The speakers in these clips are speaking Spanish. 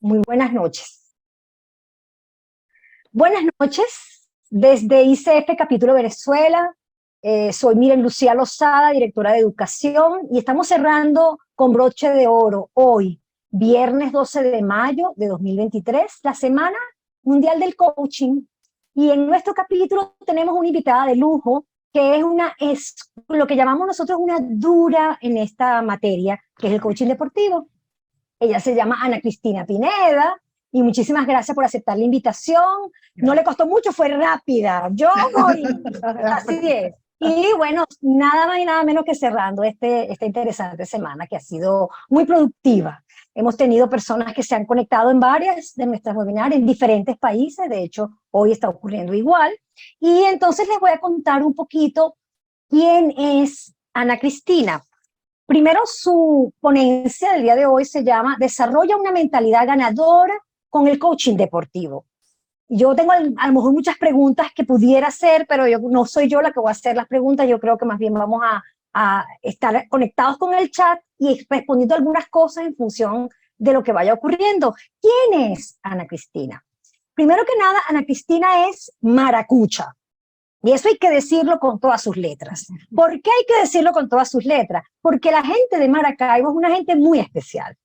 Muy buenas noches. Buenas noches desde ICF Capítulo Venezuela. Soy Miren Lucía Lozada, directora de Educación, y estamos cerrando con broche de oro hoy, viernes 12 de mayo de 2023, la Semana Mundial del Coaching. Y en nuestro capítulo tenemos una invitada de lujo que es lo que llamamos nosotros una dura en esta materia, que es el coaching deportivo. Ella se llama Ana Cristina Pineda y muchísimas gracias por aceptar la invitación. No le costó mucho, fue rápida. Yo voy, así es. Y bueno, nada más y nada menos que cerrando esta interesante semana que ha sido muy productiva. Hemos tenido personas que se han conectado en varias de nuestras webinars en diferentes países. De hecho, hoy está ocurriendo igual. Y entonces les voy a contar un poquito quién es Ana Cristina. Primero, su ponencia del día de hoy se llama Desarrolla una mentalidad ganadora con el coaching deportivo. Yo tengo a lo mejor muchas preguntas que pudiera hacer, pero yo no soy yo la que voy a hacer las preguntas. Yo creo que más bien vamos a estar conectados con el chat y respondiendo algunas cosas en función de lo que vaya ocurriendo. ¿Quién es Ana Cristina? Primero que nada, Ana Cristina es maracucha. Y eso hay que decirlo con todas sus letras. ¿Por qué hay que decirlo con todas sus letras? Porque la gente de Maracaibo es una gente muy especial.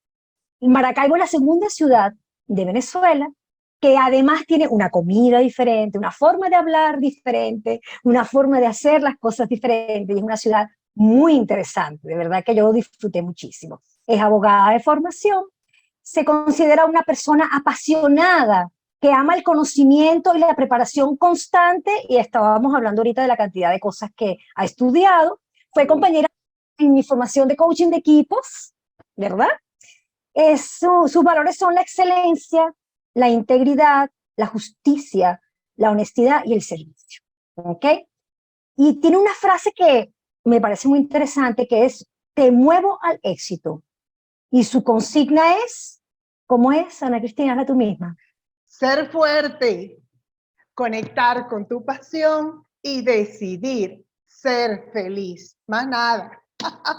Maracaibo es la segunda ciudad de Venezuela que además tiene una comida diferente, una forma de hablar diferente, una forma de hacer las cosas diferentes. Y es una ciudad muy interesante, de verdad que yo disfruté muchísimo. Es abogada de formación, se considera una persona apasionada que ama el conocimiento y la preparación constante, y estábamos hablando ahorita de la cantidad de cosas que ha estudiado. Fue compañera en mi formación de coaching de equipos, ¿verdad? Sus valores son la excelencia, la integridad, la justicia, la honestidad y el servicio. ¿Ok? Y tiene una frase que me parece muy interesante, que es, te muevo al éxito. Y su consigna es, ¿cómo es, Ana Cristina? Habla tú misma. Ser fuerte, conectar con tu pasión y decidir ser feliz. Más nada.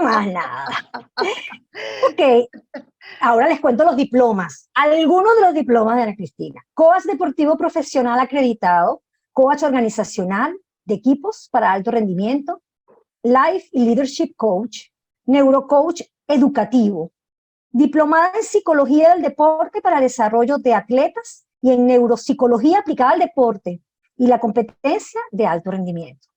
Más nada. Ok, ahora les cuento los diplomas. Algunos de los diplomas de Ana Cristina. Coach deportivo profesional acreditado, coach organizacional de equipos para alto rendimiento, life y leadership coach, neurocoach educativo, diplomada en psicología del deporte para desarrollo de atletas y en neuropsicología aplicada al deporte y la competencia de alto rendimiento.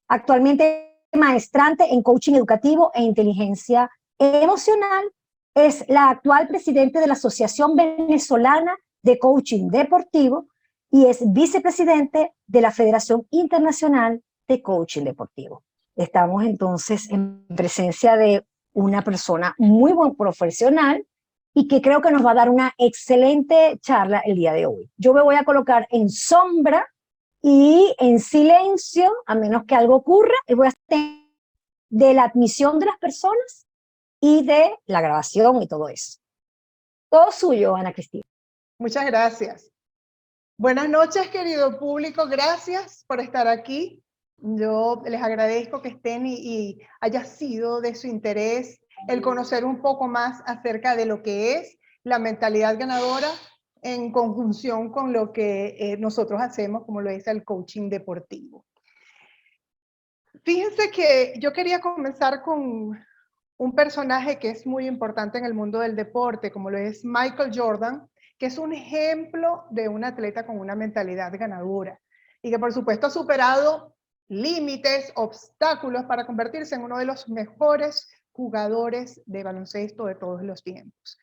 Actualmente maestrante en coaching educativo e inteligencia emocional, es la actual presidente de la Asociación Venezolana de Coaching Deportivo y es vicepresidente de la Federación Internacional de Coaching Deportivo. Estamos entonces en presencia de una persona muy buen profesional y que creo que nos va a dar una excelente charla el día de hoy. Yo me voy a colocar en sombra y en silencio, a menos que algo ocurra, y voy a estar de la admisión de las personas y de la grabación y todo eso. Todo suyo, Ana Cristina. Muchas gracias. Buenas noches, querido público. Gracias por estar aquí. Yo les agradezco que estén y haya sido de su interés el conocer un poco más acerca de lo que es la mentalidad ganadora en conjunción con lo que nosotros hacemos, como lo es el coaching deportivo. Fíjense que yo quería comenzar con un personaje que es muy importante en el mundo del deporte, como lo es Michael Jordan, que es un ejemplo de un atleta con una mentalidad ganadora y que por supuesto ha superado límites, obstáculos para convertirse en uno de los mejores jugadores de baloncesto de todos los tiempos.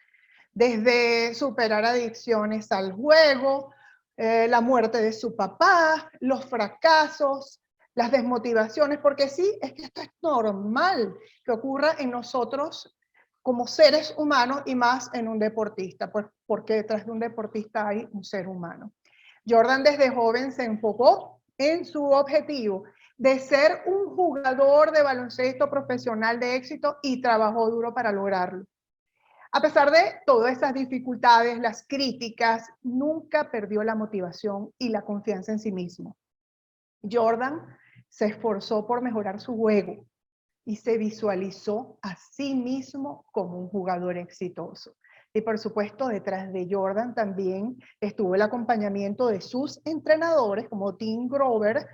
Desde superar adicciones al juego, la muerte de su papá, los fracasos, las desmotivaciones, porque sí, es que esto es normal que ocurra en nosotros como seres humanos y más en un deportista, pues porque detrás de un deportista hay un ser humano. Jordan desde joven se enfocó en su objetivo de ser un jugador de baloncesto profesional de éxito y trabajó duro para lograrlo. A pesar de todas esas dificultades, las críticas, nunca perdió la motivación y la confianza en sí mismo. Jordan se esforzó por mejorar su juego y se visualizó a sí mismo como un jugador exitoso. Y por supuesto, detrás de Jordan también estuvo el acompañamiento de sus entrenadores, como Tim Grover,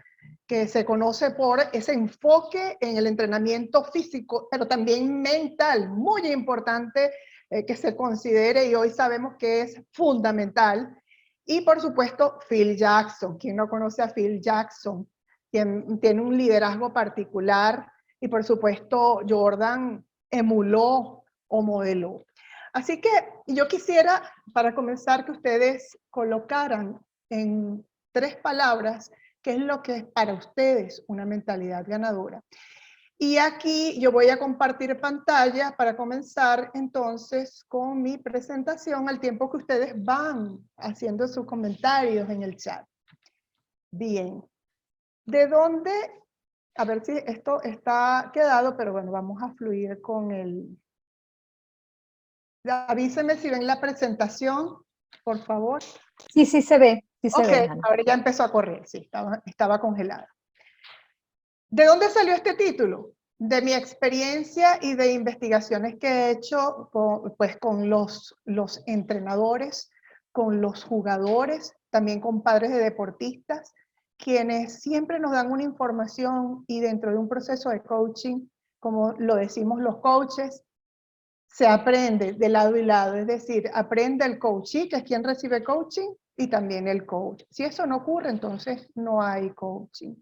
que se conoce por ese enfoque en el entrenamiento físico, pero también mental, muy importante que se considere y hoy sabemos que es fundamental. Y por supuesto, Phil Jackson. ¿Quién no conoce a Phil Jackson? Quien tiene un liderazgo particular y por supuesto Jordan emuló o modeló. Así que yo quisiera, para comenzar, que ustedes colocaran en 3 palabras qué es lo que es para ustedes una mentalidad ganadora. Y aquí yo voy a compartir pantalla para comenzar entonces con mi presentación al tiempo que ustedes van haciendo sus comentarios en el chat. Bien. ¿De dónde? A ver si esto está quedado, pero bueno, vamos a fluir con el... Avísenme si ven la presentación, por favor. Sí, sí se ve, Ok, Hanna. ahora ya empezó a correr, sí, estaba congelada. ¿De dónde salió este título? De mi experiencia y de investigaciones que he hecho con los entrenadores, con los jugadores, también con padres de deportistas, quienes siempre nos dan una información y dentro de un proceso de coaching, como lo decimos los coaches, se aprende de lado y lado, es decir, aprende el coachee, que es quien recibe coaching, y también el coach. Si eso no ocurre, entonces no hay coaching.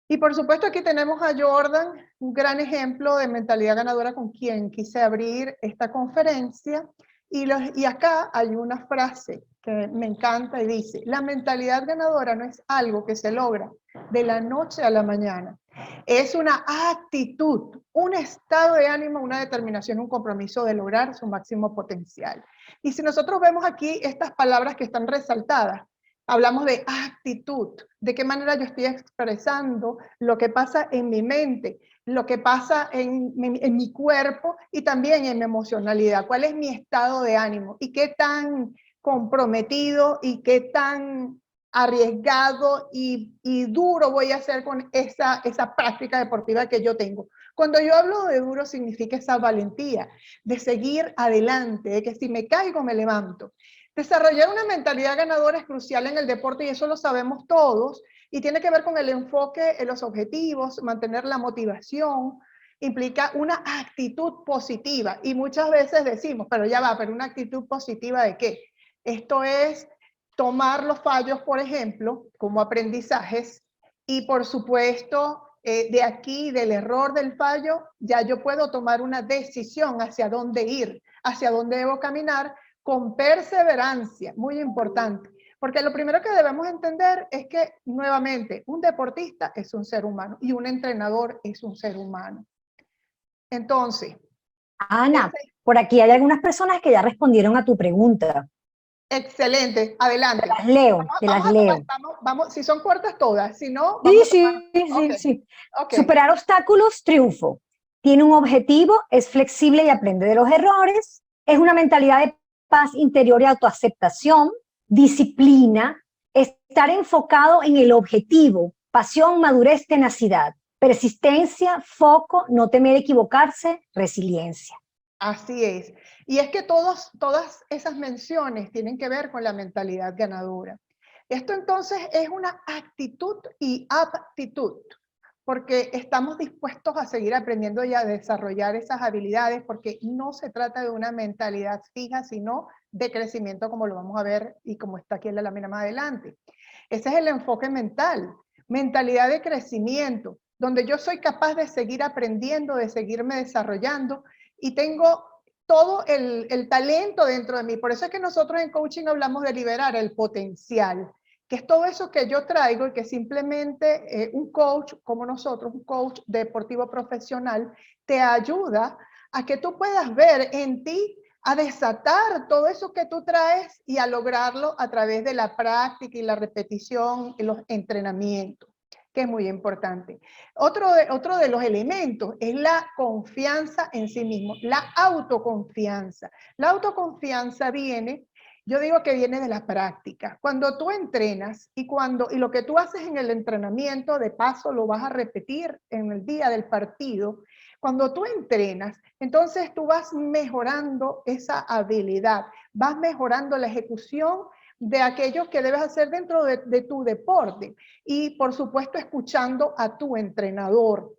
Y por supuesto aquí tenemos a Jordan, un gran ejemplo de mentalidad ganadora con quien quise abrir esta conferencia. Y acá hay una frase que me encanta y dice, la mentalidad ganadora no es algo que se logra de la noche a la mañana. Es una actitud, un estado de ánimo, una determinación, un compromiso de lograr su máximo potencial. Y si nosotros vemos aquí estas palabras que están resaltadas, hablamos de actitud, de qué manera yo estoy expresando lo que pasa en mi mente, lo que pasa en mi cuerpo y también en mi emocionalidad. ¿Cuál es mi estado de ánimo? Y qué tan comprometido y qué tan arriesgado y duro voy a hacer con esa práctica deportiva que yo tengo. Cuando yo hablo de duro significa esa valentía de seguir adelante, de que si me caigo me levanto. Desarrollar una mentalidad ganadora es crucial en el deporte y eso lo sabemos todos y tiene que ver con el enfoque en los objetivos, mantener la motivación, implica una actitud positiva y muchas veces decimos, pero ya va, pero una actitud positiva ¿de qué? Esto es tomar los fallos, por ejemplo, como aprendizajes y por supuesto de aquí, del error del fallo, ya yo puedo tomar una decisión hacia dónde ir, hacia dónde debo caminar con perseverancia, muy importante. Porque lo primero que debemos entender es que, nuevamente, un deportista es un ser humano y un entrenador es un ser humano. Entonces, Ana, por aquí hay algunas personas que ya respondieron a tu pregunta. excelente, adelante. Te las leo. Vamos, si son cortas todas, si no, Sí, vamos a tomar. sí. Okay. Superar obstáculos, triunfo. Tiene un objetivo, es flexible y aprende de los errores. Es una mentalidad de paz interior y autoaceptación. Disciplina. Estar enfocado en el objetivo. Pasión, madurez, tenacidad. Persistencia, foco, no temer equivocarse, resiliencia. Así es. Y es que todas esas menciones tienen que ver con la mentalidad ganadora. Esto entonces es una actitud y aptitud, porque estamos dispuestos a seguir aprendiendo y a desarrollar esas habilidades, porque no se trata de una mentalidad fija, sino de crecimiento, como lo vamos a ver y como está aquí en la lámina más adelante. Ese es el enfoque mental, mentalidad de crecimiento, donde yo soy capaz de seguir aprendiendo, de seguirme desarrollando, y tengo todo el talento dentro de mí. Por eso es que nosotros en coaching hablamos de liberar el potencial, que es todo eso que yo traigo y que simplemente un coach como nosotros, un coach deportivo profesional, te ayuda a que tú puedas ver en ti, a desatar todo eso que tú traes y a lograrlo a través de la práctica y la repetición y los entrenamientos, que es muy importante. Otro de los elementos es la confianza en sí mismo, la autoconfianza. La autoconfianza viene, yo digo que viene de la práctica. Cuando tú entrenas y lo que tú haces en el entrenamiento, de paso lo vas a repetir en el día del partido, Cuando tú entrenas, entonces tú vas mejorando esa habilidad, vas mejorando la ejecución de aquello que debes hacer dentro de tu deporte y por supuesto escuchando a tu entrenador.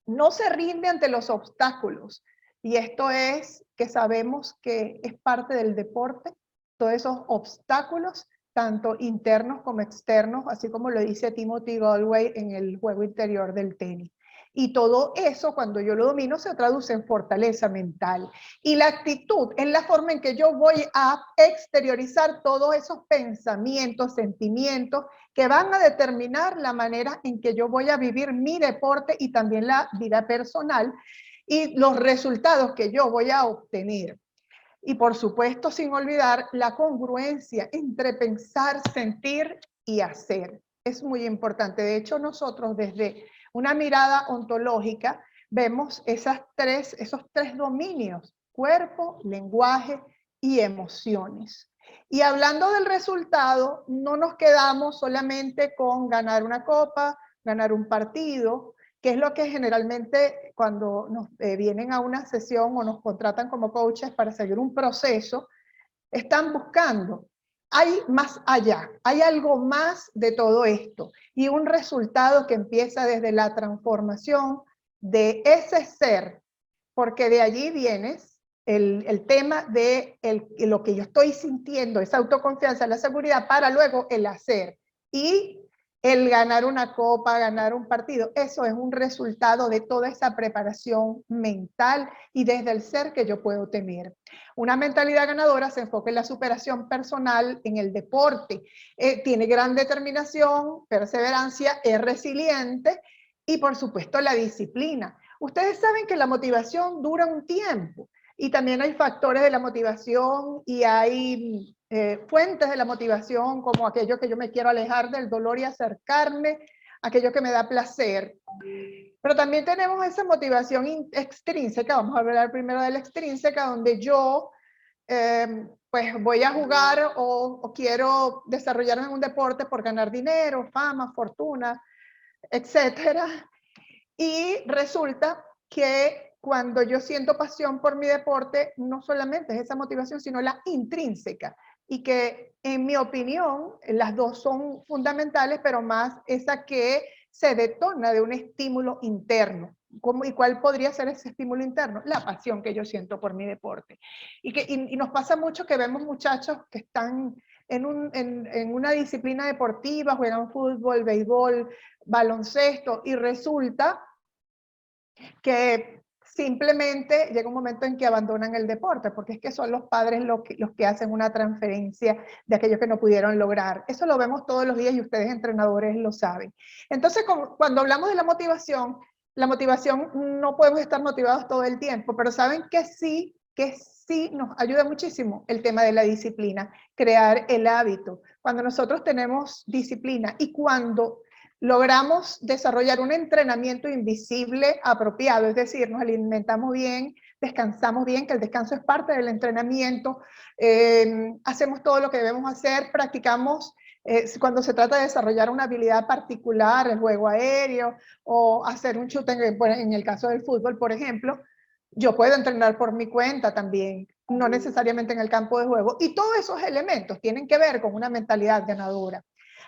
No se rinde ante los obstáculos y esto es que sabemos que es parte del deporte, todos esos obstáculos, tanto internos como externos, así como lo dice Timothy Galway en el juego interior del tenis. Y todo eso, cuando yo lo domino, se traduce en fortaleza mental. Y la actitud es la forma en que yo voy a exteriorizar todos esos pensamientos, sentimientos, que van a determinar la manera en que yo voy a vivir mi deporte y también la vida personal y los resultados que yo voy a obtener. Y por supuesto, sin olvidar la congruencia entre pensar, sentir y hacer. Es muy importante. De hecho, nosotros desde una mirada ontológica vemos esos tres dominios: cuerpo, lenguaje y emociones. Y hablando del resultado, no nos quedamos solamente con ganar una copa, ganar un partido, que es lo que generalmente cuando nos vienen a una sesión o nos contratan como coaches para seguir un proceso, están buscando. Hay más allá, hay algo más de todo esto y un resultado que empieza desde la transformación de ese ser, porque de allí vienes el tema de lo que yo estoy sintiendo, esa autoconfianza, la seguridad, para luego el hacer. Y el ganar una copa, ganar un partido, eso es un resultado de toda esa preparación mental y desde el ser que yo puedo tener. Una mentalidad ganadora se enfoca en la superación personal en el deporte. Tiene gran determinación, perseverancia, es resiliente y por supuesto la disciplina. Ustedes saben que la motivación dura un tiempo y también hay factores de la motivación y hay fuentes de la motivación como aquello que yo me quiero alejar del dolor y acercarme, aquello que me da placer. Pero también tenemos esa motivación extrínseca, vamos a hablar primero de la extrínseca, donde yo pues voy a jugar o quiero desarrollarme en un deporte por ganar dinero, fama, fortuna, etcétera. Y resulta que cuando yo siento pasión por mi deporte, no solamente es esa motivación, sino la intrínseca. Y que en mi opinión, las dos son fundamentales, pero más esa que se detona de un estímulo interno. ¿Cómo, y cuál podría ser ese estímulo interno? La pasión que yo siento por mi deporte. Y nos pasa mucho que vemos muchachos que están en una disciplina deportiva, juegan fútbol, béisbol, baloncesto, y resulta que simplemente llega un momento en que abandonan el deporte, porque es que son los padres los que hacen una transferencia de aquello que no pudieron lograr. Eso lo vemos todos los días y ustedes entrenadores lo saben. Entonces, cuando hablamos de la motivación no podemos estar motivados todo el tiempo, pero saben que sí nos ayuda muchísimo el tema de la disciplina, crear el hábito. Cuando nosotros tenemos disciplina y cuando logramos desarrollar un entrenamiento invisible apropiado, es decir, nos alimentamos bien, descansamos bien, que el descanso es parte del entrenamiento, hacemos todo lo que debemos hacer, practicamos cuando se trata de desarrollar una habilidad particular, el juego aéreo o hacer un chute en el caso del fútbol, por ejemplo, yo puedo entrenar por mi cuenta también, no necesariamente en el campo de juego, y todos esos elementos tienen que ver con una mentalidad ganadora.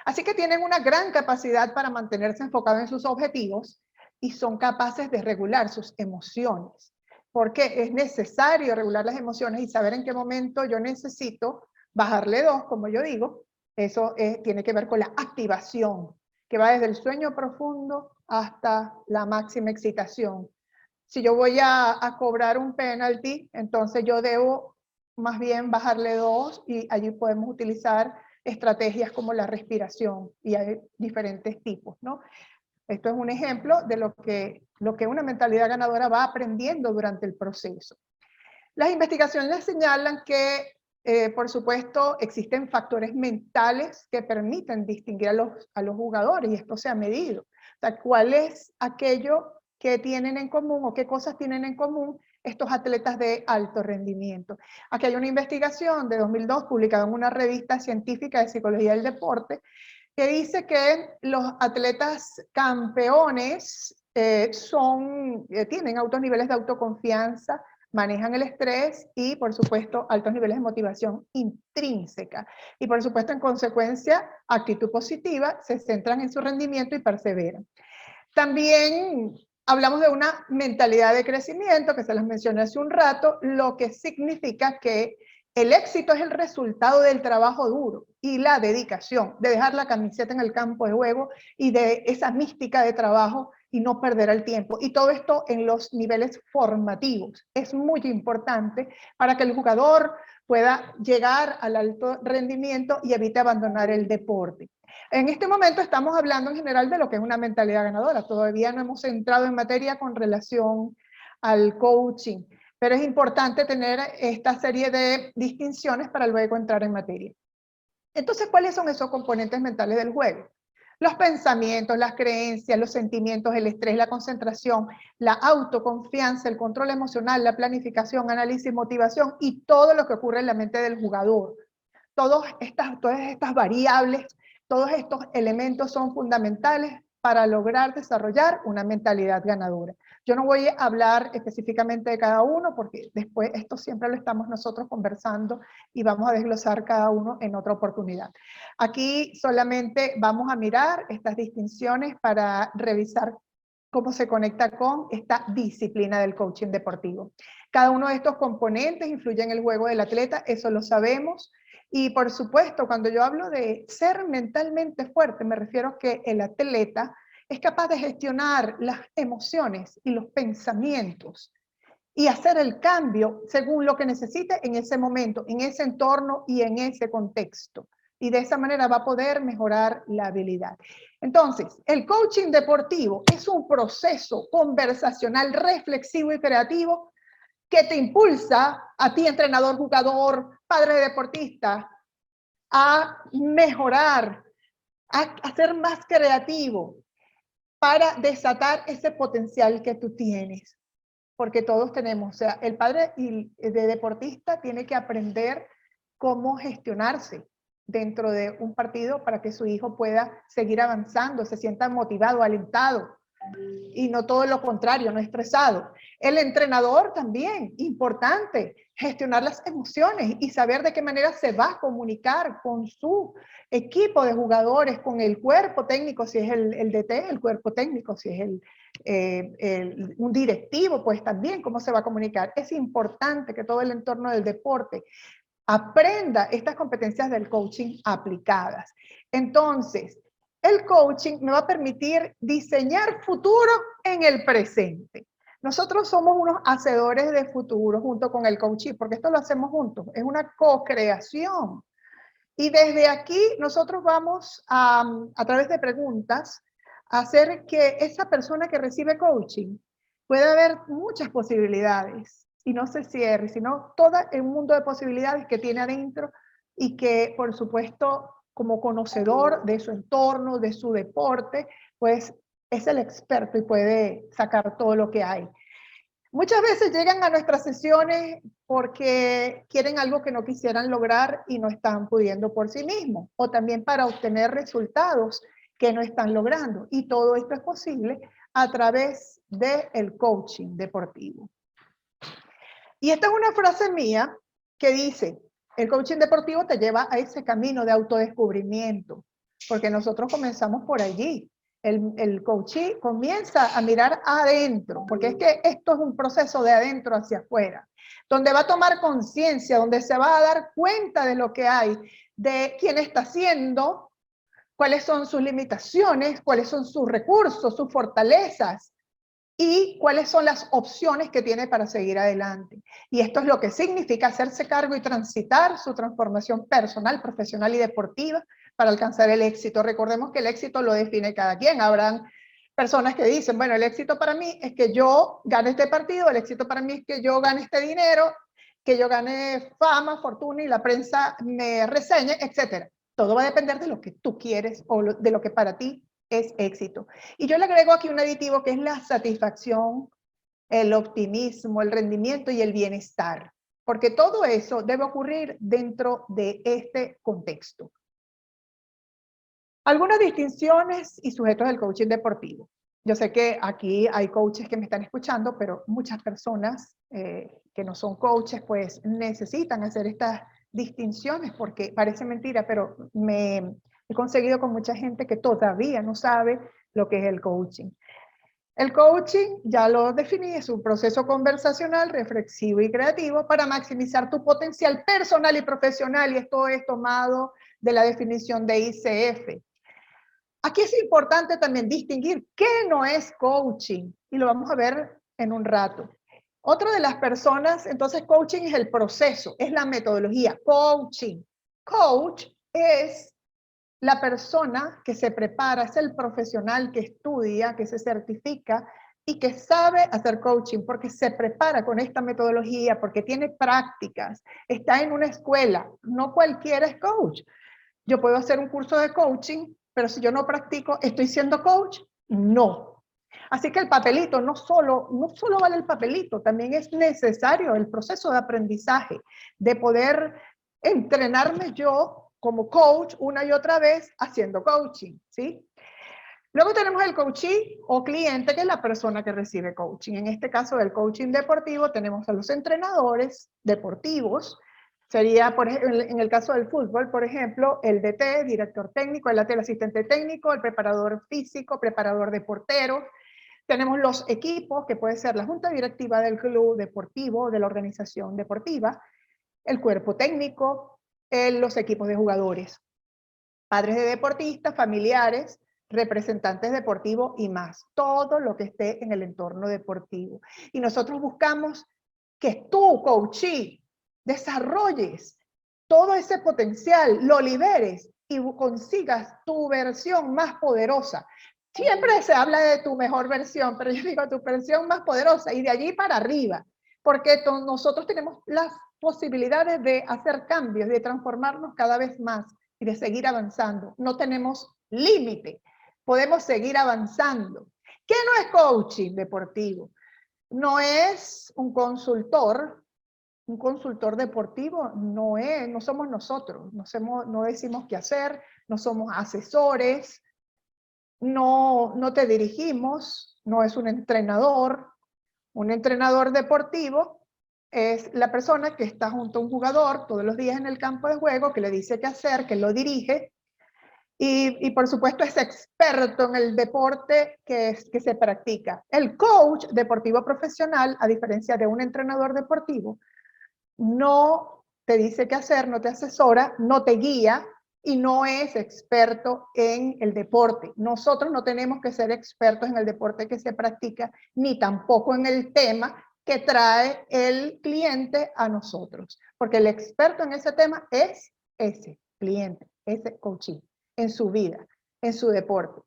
Así que tienen una gran capacidad para mantenerse enfocados en sus objetivos y son capaces de regular sus emociones, porque es necesario regular las emociones y saber en qué momento yo necesito bajarle 2, como yo digo. Eso tiene que ver con la activación, que va desde el sueño profundo hasta la máxima excitación. Si yo voy a cobrar un penalti, entonces yo debo más bien bajarle 2 y allí podemos utilizar estrategias como la respiración y hay diferentes tipos, ¿no? Esto es un ejemplo de lo que una mentalidad ganadora va aprendiendo durante el proceso. Las investigaciones señalan que, por supuesto, existen factores mentales que permiten distinguir a los jugadores y esto se ha medido. O sea, ¿cuál es aquello que tienen en común o qué cosas tienen en común estos atletas de alto rendimiento? Aquí hay una investigación de 2002 publicada en una revista científica de psicología del deporte que dice que los atletas campeones tienen altos niveles de autoconfianza, manejan el estrés y, por supuesto, altos niveles de motivación intrínseca. Y, por supuesto, en consecuencia, actitud positiva, se centran en su rendimiento y perseveran. También hablamos de una mentalidad de crecimiento, que se las mencioné hace un rato, lo que significa que el éxito es el resultado del trabajo duro y la dedicación, de dejar la camiseta en el campo de juego y de esa mística de trabajo y no perder el tiempo. Y todo esto en los niveles formativos. Es muy importante para que el jugador pueda llegar al alto rendimiento y evite abandonar el deporte. En este momento estamos hablando en general de lo que es una mentalidad ganadora. Todavía no hemos entrado en materia con relación al coaching, pero es importante tener esta serie de distinciones para luego entrar en materia. Entonces, ¿cuáles son esos componentes mentales del juego? Los pensamientos, las creencias, los sentimientos, el estrés, la concentración, la autoconfianza, el control emocional, la planificación, análisis, motivación y todo lo que ocurre en la mente del jugador. Todas estas variables, todos estos elementos son fundamentales para lograr desarrollar una mentalidad ganadora. Yo no voy a hablar específicamente de cada uno porque después esto siempre lo estamos nosotros conversando y vamos a desglosar cada uno en otra oportunidad. Aquí solamente vamos a mirar estas distinciones para revisar cómo se conecta con esta disciplina del coaching deportivo. Cada uno de estos componentes influye en el juego del atleta, eso lo sabemos. Y por supuesto, cuando yo hablo de ser mentalmente fuerte, me refiero a que el atleta es capaz de gestionar las emociones y los pensamientos y hacer el cambio según lo que necesite en ese momento, en ese entorno y en ese contexto. Y de esa manera va a poder mejorar la habilidad. Entonces, el coaching deportivo es un proceso conversacional reflexivo y creativo que te impulsa a ti, entrenador, jugador, padre deportista, a mejorar, a ser más creativo para desatar ese potencial que tú tienes. Porque todos tenemos, o sea, el padre de deportista tiene que aprender cómo gestionarse dentro de un partido para que su hijo pueda seguir avanzando, se sienta motivado, alentado, y no todo lo contrario, no estresado. El entrenador también, importante, gestionar las emociones y saber de qué manera se va a comunicar con su equipo de jugadores, con el cuerpo técnico, si es el DT, el cuerpo técnico, si es un directivo, pues también cómo se va a comunicar. Es importante que todo el entorno del deporte aprenda estas competencias del coaching aplicadas. Entonces, el coaching me va a permitir diseñar futuro en el presente. Nosotros somos unos hacedores de futuro junto con el coaching, porque esto lo hacemos juntos, es una co-creación. Y desde aquí nosotros vamos a través de preguntas, a hacer que esa persona que recibe coaching pueda ver muchas posibilidades y no se cierre, sino todo un mundo de posibilidades que tiene adentro y que, por supuesto, como conocedor de su entorno, de su deporte, pues es el experto y puede sacar todo lo que hay. Muchas veces llegan a nuestras sesiones porque quieren algo que no quisieran lograr y no están pudiendo por sí mismos, o también para obtener resultados que no están logrando. Y todo esto es posible a través del coaching deportivo. Y esta es una frase mía que dice, el coaching deportivo te lleva a ese camino de autodescubrimiento, porque nosotros comenzamos por allí. El coaching comienza a mirar adentro, porque es que esto es un proceso de adentro hacia afuera, donde va a tomar conciencia, donde se va a dar cuenta de lo que hay, de quién está haciendo, cuáles son sus limitaciones, cuáles son sus recursos, sus fortalezas, y cuáles son las opciones que tiene para seguir adelante. Y esto es lo que significa hacerse cargo y transitar su transformación personal, profesional y deportiva para alcanzar el éxito. Recordemos que el éxito lo define cada quien. Habrán personas que dicen, bueno, el éxito para mí es que yo gane este partido, el éxito para mí es que yo gane este dinero, que yo gane fama, fortuna y la prensa me reseñe, etc. Todo va a depender de lo que tú quieres o de lo que para ti es éxito. Y yo le agrego aquí un aditivo que es la satisfacción, el optimismo, el rendimiento y el bienestar, porque todo eso debe ocurrir dentro de este contexto. Algunas distinciones y sujetos del coaching deportivo. Yo sé que aquí hay coaches que me están escuchando, pero muchas personas que no son coaches, pues necesitan hacer estas distinciones, porque parece mentira, pero me he conseguido con mucha gente que todavía no sabe lo que es el coaching. El coaching, ya lo definí, es un proceso conversacional, reflexivo y creativo para maximizar tu potencial personal y profesional, y esto es tomado de la definición de ICF. Aquí es importante también distinguir qué no es coaching, y lo vamos a ver en un rato. Otra de las personas, entonces coaching es el proceso, es la metodología. Coaching. Coach es la persona que se prepara, es el profesional que estudia, que se certifica y que sabe hacer coaching porque se prepara con esta metodología, porque tiene prácticas, está en una escuela. No cualquiera es coach. Yo puedo hacer un curso de coaching, pero si yo no practico, ¿estoy siendo coach? No. Así que el papelito, no solo vale el papelito, también es necesario el proceso de aprendizaje, de poder entrenarme yo como coach una y otra vez haciendo coaching, ¿sí? Luego tenemos el coachee o cliente, que es la persona que recibe coaching. En este caso del coaching deportivo tenemos a los entrenadores deportivos. Sería, por ejemplo, en el caso del fútbol, por ejemplo, el DT, director técnico, el asistente técnico, el preparador físico, preparador de porteros. Tenemos los equipos, que puede ser la junta directiva del club deportivo, de la organización deportiva, el cuerpo técnico, los equipos de jugadores, padres de deportistas, familiares, representantes deportivos y más. Todo lo que esté en el entorno deportivo. Y nosotros buscamos que tú, coachee, desarrolles todo ese potencial, lo liberes y consigas tu versión más poderosa. Siempre se habla de tu mejor versión, pero yo digo tu versión más poderosa y de allí para arriba, porque nosotros tenemos las posibilidades de hacer cambios, de transformarnos cada vez más y de seguir avanzando. No tenemos límite, podemos seguir avanzando. ¿Qué no es coaching deportivo? No es un consultor deportivo no somos nosotros, no decimos qué hacer, no somos asesores, no te dirigimos, no es un entrenador. Un entrenador deportivo es la persona que está junto a un jugador todos los días en el campo de juego, que le dice qué hacer, que lo dirige, y por supuesto es experto en el deporte que se practica. El coach deportivo profesional, a diferencia de un entrenador deportivo, no te dice qué hacer, no te asesora, no te guía y no es experto en el deporte. Nosotros no tenemos que ser expertos en el deporte que se practica, ni tampoco en el tema que trae el cliente a nosotros, porque el experto en ese tema es ese cliente, ese coaching, en su vida, en su deporte.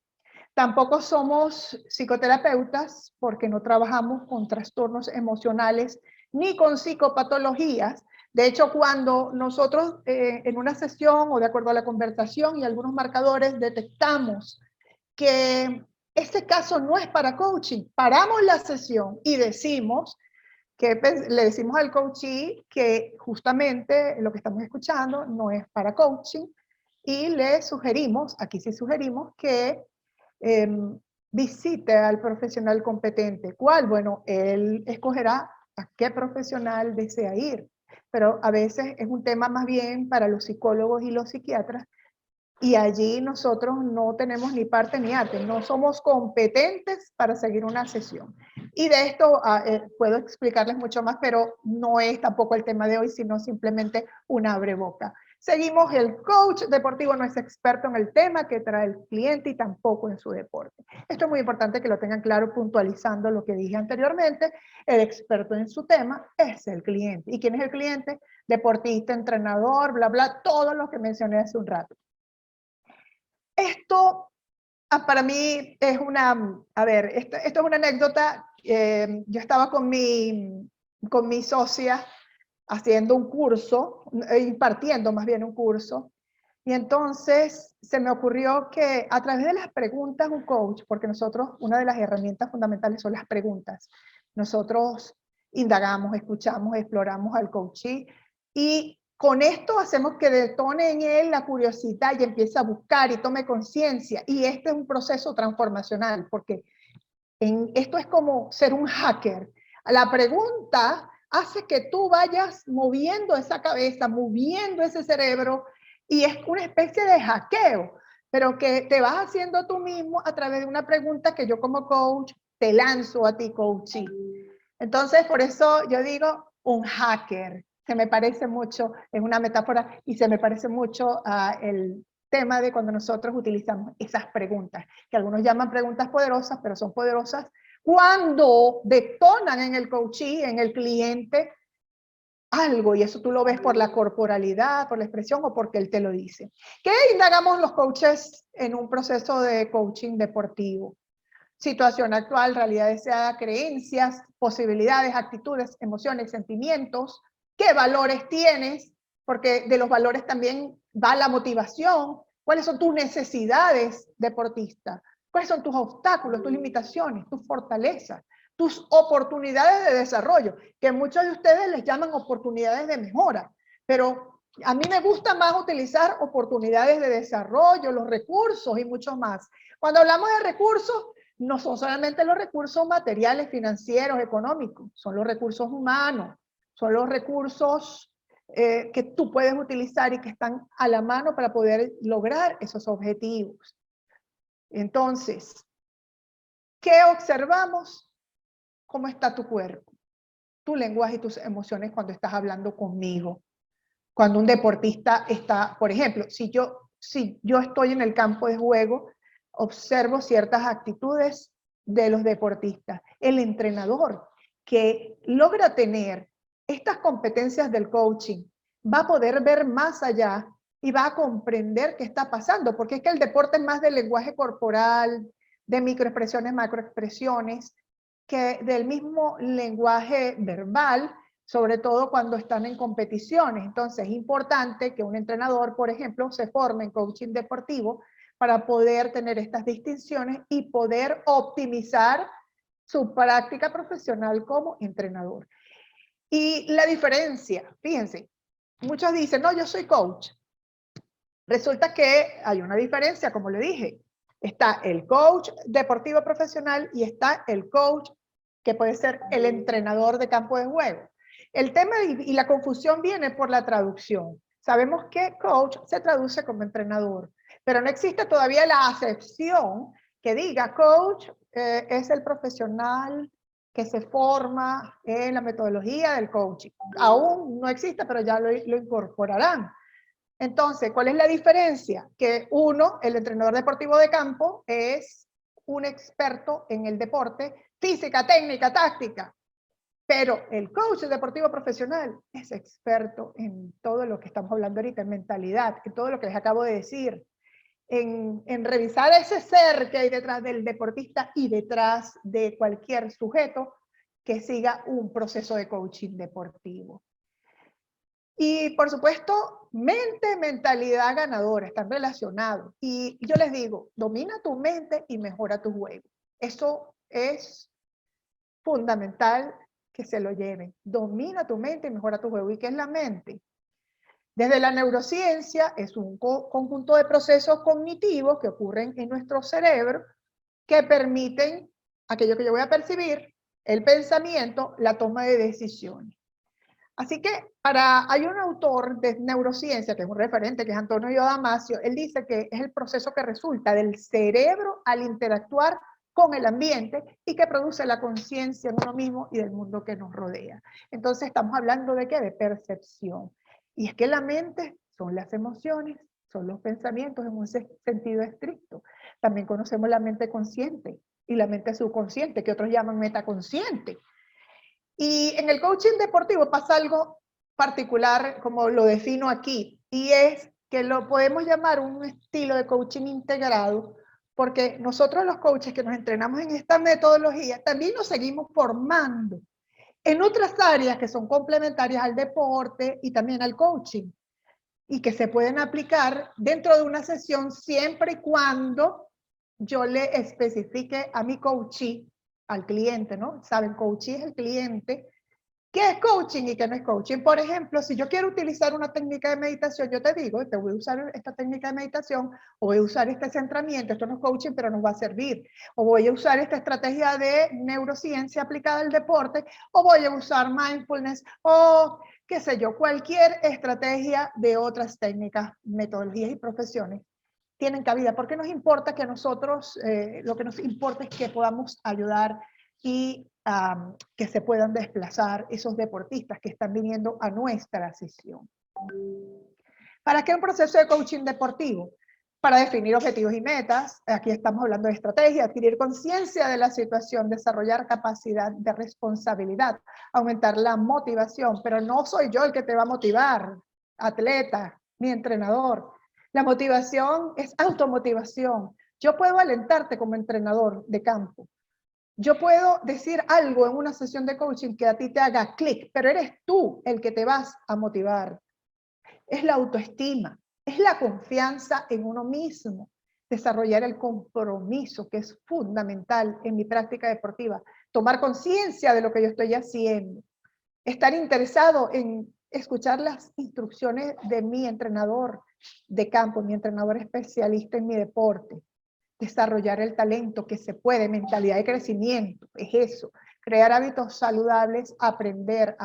Tampoco somos psicoterapeutas porque no trabajamos con trastornos emocionales ni con psicopatologías. De hecho, cuando nosotros en una sesión o de acuerdo a la conversación y algunos marcadores detectamos que este caso no es para coaching, paramos la sesión y decimos que le decimos al coachee que justamente lo que estamos escuchando no es para coaching y le sugerimos, aquí sí sugerimos que visite al profesional competente. ¿Cuál? Bueno, él escogerá a qué profesional desea ir, pero a veces es un tema más bien para los psicólogos y los psiquiatras, y allí nosotros no tenemos ni parte ni arte, no somos competentes para seguir una sesión. Y de esto puedo explicarles mucho más, pero no es tampoco el tema de hoy, sino simplemente una abreboca. Seguimos, el coach deportivo no es experto en el tema que trae el cliente y tampoco en su deporte. Esto es muy importante que lo tengan claro, puntualizando lo que dije anteriormente. El experto en su tema es el cliente. ¿Y quién es el cliente? Deportista, entrenador, bla, bla, todo lo que mencioné hace un rato. Esto para mí es una, a ver, esto es una anécdota. Yo estaba con mi socia haciendo un curso, impartiendo más bien un curso, y entonces se me ocurrió que a través de las preguntas un coach, porque nosotros, una de las herramientas fundamentales son las preguntas, nosotros indagamos, escuchamos, exploramos al coachee, y con esto hacemos que detone en él la curiosidad y empiece a buscar y tome conciencia, y este es un proceso transformacional, porque Esto es como ser un hacker. La pregunta hace que tú vayas moviendo esa cabeza, moviendo ese cerebro, y es una especie de hackeo, pero que te vas haciendo tú mismo a través de una pregunta que yo como coach te lanzo a ti, coachee. Entonces, por eso yo digo un hacker. Se me parece mucho, es una metáfora, y se me parece mucho el tema de cuando nosotros utilizamos esas preguntas, que algunos llaman preguntas poderosas, pero son poderosas cuando detonan en el coachee, en el cliente, algo, y eso tú lo ves por la corporalidad, por la expresión o porque él te lo dice. ¿Qué indagamos los coaches en un proceso de coaching deportivo? Situación actual, realidad deseada, creencias, posibilidades, actitudes, emociones, sentimientos, qué valores tienes, porque de los valores también va la motivación, cuáles son tus necesidades deportista, cuáles son tus obstáculos, tus limitaciones, tus fortalezas, tus oportunidades de desarrollo, que muchos de ustedes les llaman oportunidades de mejora, pero a mí me gusta más utilizar oportunidades de desarrollo, los recursos y mucho más. Cuando hablamos de recursos, no son solamente los recursos materiales, financieros, económicos, son los recursos humanos, son los recursos que tú puedes utilizar y que están a la mano para poder lograr esos objetivos. Entonces, ¿qué observamos? ¿Cómo está tu cuerpo? Tu lenguaje y tus emociones cuando estás hablando conmigo. Cuando un deportista está, por ejemplo, si yo estoy en el campo de juego, observo ciertas actitudes de los deportistas. El entrenador que logra tener estas competencias del coaching va a poder ver más allá y va a comprender qué está pasando, porque es que el deporte es más del lenguaje corporal, de microexpresiones, macroexpresiones, que del mismo lenguaje verbal, sobre todo cuando están en competiciones. Entonces es importante que un entrenador, por ejemplo, se forme en coaching deportivo para poder tener estas distinciones y poder optimizar su práctica profesional como entrenador. Y la diferencia, fíjense, muchos dicen, no, yo soy coach. Resulta que hay una diferencia, como le dije. Está el coach deportivo profesional y está el coach que puede ser el entrenador de campo de juego. El tema y la confusión viene por la traducción. Sabemos que coach se traduce como entrenador, pero no existe todavía la acepción que diga coach es el profesional que se forma en la metodología del coaching. Aún no existe, pero ya lo incorporarán. Entonces, ¿cuál es la diferencia? Que uno, el entrenador deportivo de campo, es un experto en el deporte, física, técnica, táctica. Pero el coach deportivo profesional es experto en todo lo que estamos hablando ahorita, en mentalidad, en todo lo que les acabo de decir, en revisar ese ser que hay detrás del deportista y detrás de cualquier sujeto que siga un proceso de coaching deportivo. Y por supuesto, mente, mentalidad ganadora, están relacionados. Y yo les digo, domina tu mente y mejora tu juego. Eso es fundamental que se lo lleven. Domina tu mente y mejora tu juego. ¿Y qué es la mente? Desde la neurociencia es un conjunto de procesos cognitivos que ocurren en nuestro cerebro que permiten aquello que yo voy a percibir, el pensamiento, la toma de decisiones. Así que hay un autor de neurociencia, que es un referente, que es Antonio Damasio, él dice que es el proceso que resulta del cerebro al interactuar con el ambiente y que produce la conciencia en uno mismo y del mundo que nos rodea. Entonces estamos hablando de ¿qué? De percepción. Y es que la mente son las emociones, son los pensamientos en un sentido estricto. También conocemos la mente consciente y la mente subconsciente, que otros llaman metaconsciente. Y en el coaching deportivo pasa algo particular, como lo defino aquí, y es que lo podemos llamar un estilo de coaching integrado, porque nosotros los coaches que nos entrenamos en esta metodología también nos seguimos formando en otras áreas que son complementarias al deporte y también al coaching, y que se pueden aplicar dentro de una sesión siempre y cuando yo le especifique a mi coachee, al cliente, ¿no? Saben, coachee es el cliente, ¿Qué es coaching y qué no es coaching? Por ejemplo, si yo quiero utilizar una técnica de meditación, yo te digo, te voy a usar esta técnica de meditación, o voy a usar este centramiento, esto no es coaching, pero nos va a servir, o voy a usar esta estrategia de neurociencia aplicada al deporte, o voy a usar mindfulness, o qué sé yo, cualquier estrategia de otras técnicas, metodologías y profesiones tienen cabida, porque nos importa que nosotros, lo que nos importa es que podamos ayudar y que se puedan desplazar esos deportistas que están viniendo a nuestra sesión. ¿Para qué un proceso de coaching deportivo? Para definir objetivos y metas, aquí estamos hablando de estrategia, adquirir conciencia de la situación, desarrollar capacidad de responsabilidad, aumentar la motivación, pero no soy yo el que te va a motivar, atleta, mi entrenador. La motivación es automotivación. Yo puedo alentarte como entrenador de campo. Yo puedo decir algo en una sesión de coaching que a ti te haga clic, pero eres tú el que te vas a motivar. Es la autoestima, es la confianza en uno mismo, desarrollar el compromiso, que es fundamental en mi práctica deportiva, tomar conciencia de lo que yo estoy haciendo, estar interesado en escuchar las instrucciones de mi entrenador de campo, mi entrenador especialista en mi deporte, desarrollar el talento que se puede, mentalidad de crecimiento, es eso, crear hábitos saludables, aprender.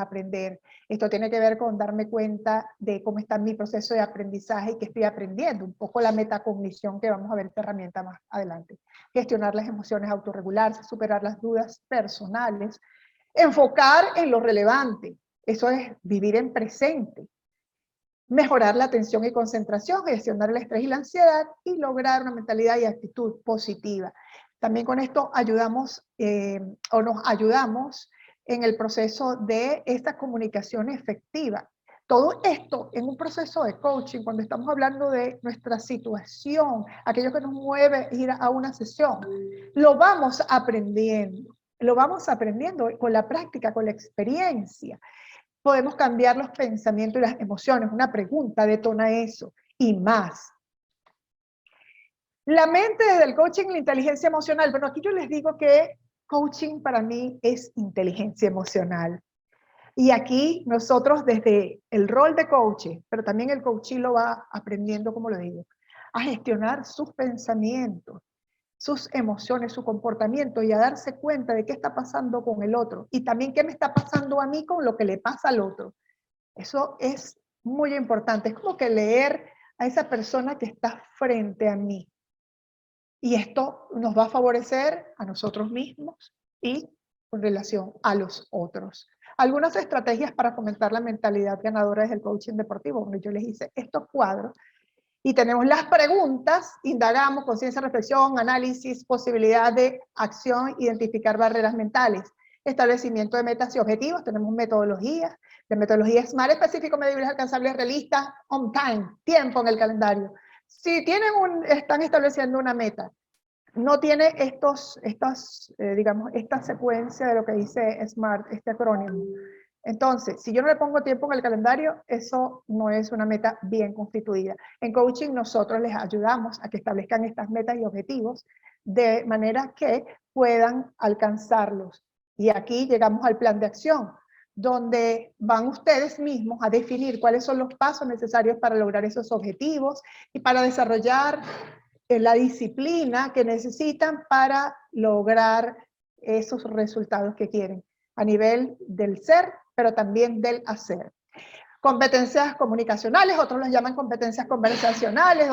Esto tiene que ver con darme cuenta de cómo está mi proceso de aprendizaje y que estoy aprendiendo, un poco la metacognición que vamos a ver esta herramienta más adelante. Gestionar las emociones, autorregularse, superar las dudas personales, enfocar en lo relevante, eso es vivir en presente, mejorar la atención y concentración, gestionar el estrés y la ansiedad y lograr una mentalidad y actitud positiva. También con esto ayudamos nos ayudamos en el proceso de esta comunicación efectiva. Todo esto en un proceso de coaching, cuando estamos hablando de nuestra situación, aquello que nos mueve ir a una sesión, lo vamos aprendiendo con la práctica, con la experiencia. Podemos cambiar los pensamientos y las emociones. Una pregunta detona eso y más. La mente desde el coaching y la inteligencia emocional. Bueno, aquí yo les digo que coaching para mí es inteligencia emocional. Y aquí nosotros desde el rol de coaching, pero también el coaching lo va aprendiendo, como lo digo, a gestionar sus pensamientos, sus emociones, su comportamiento y a darse cuenta de qué está pasando con el otro y también qué me está pasando a mí con lo que le pasa al otro. Eso es muy importante. Es como que leer a esa persona que está frente a mí. Y esto nos va a favorecer a nosotros mismos y con relación a los otros. Algunas estrategias para fomentar la mentalidad ganadora desde el coaching deportivo. Bueno, yo les hice estos cuadros y tenemos las preguntas, indagamos, conciencia, reflexión, análisis, posibilidad de acción, identificar barreras mentales, establecimiento de metas y objetivos, tenemos metodologías, de metodología SMART, específico, medibles, alcanzables, realistas, on time, tiempo en el calendario. Si están estableciendo una meta, no tiene digamos, esta secuencia de lo que dice SMART, este acrónimo. Entonces, si yo no le pongo tiempo en el calendario, eso no es una meta bien constituida. En coaching nosotros les ayudamos a que establezcan estas metas y objetivos de manera que puedan alcanzarlos. Y aquí llegamos al plan de acción, donde van ustedes mismos a definir cuáles son los pasos necesarios para lograr esos objetivos y para desarrollar la disciplina que necesitan para lograr esos resultados que quieren a nivel del ser, pero también del hacer. Competencias comunicacionales, otros los llaman competencias conversacionales,